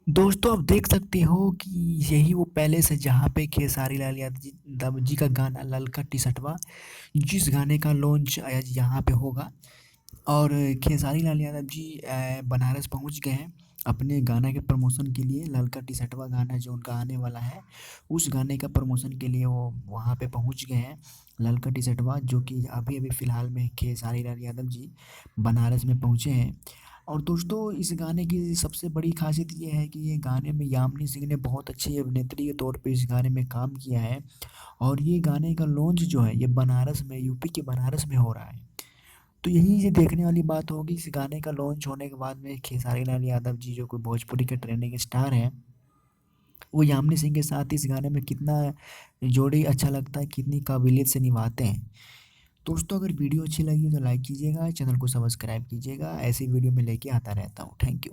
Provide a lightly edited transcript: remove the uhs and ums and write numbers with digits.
दोस्तों आप देख सकते हो कि यही वो पैलेस है जहाँ पे खेसारी लाल यादव जी का गाना ललका टी-शर्टवा जिस गाने का लॉन्च आज यहाँ पे होगा। और खेसारी लाल यादव जी बनारस पहुँच गए हैं अपने गाना के प्रमोशन के लिए। ललका टी-शर्टवा गाना जो उनका आने वाला है, उस गाने का प्रमोशन के लिए वो वहाँ पे पहुँच गए हैं। ललका टी-शर्टवा जो कि अभी-अभी फ़िलहाल में खेसारी लाल यादव जी बनारस में पहुँचे हैं। और दोस्तों इस गाने की सबसे बड़ी ख़ासियत ये है कि ये गाने में यामिनी सिंह ने बहुत अच्छी अभिनेत्री के तौर पे इस गाने में काम किया है। और ये गाने का लॉन्च जो है ये बनारस में, यूपी के बनारस में हो रहा है। तो यही ये देखने वाली बात होगी इस गाने का लॉन्च होने के बाद में खेसारी लाल यादव जी जो कोई भोजपुरी के ट्रेंडिंग स्टार हैं, वो यामिनी सिंह के साथ इस गाने में कितना जोड़ी अच्छा लगता है, कितनी काबिलियत से निभाते हैं। दोस्तों अगर वीडियो अच्छी लगी तो लाइक कीजिएगा, चैनल को सब्सक्राइब कीजिएगा, ऐसी वीडियो मैं लेके आता रहता हूँ। Thank you.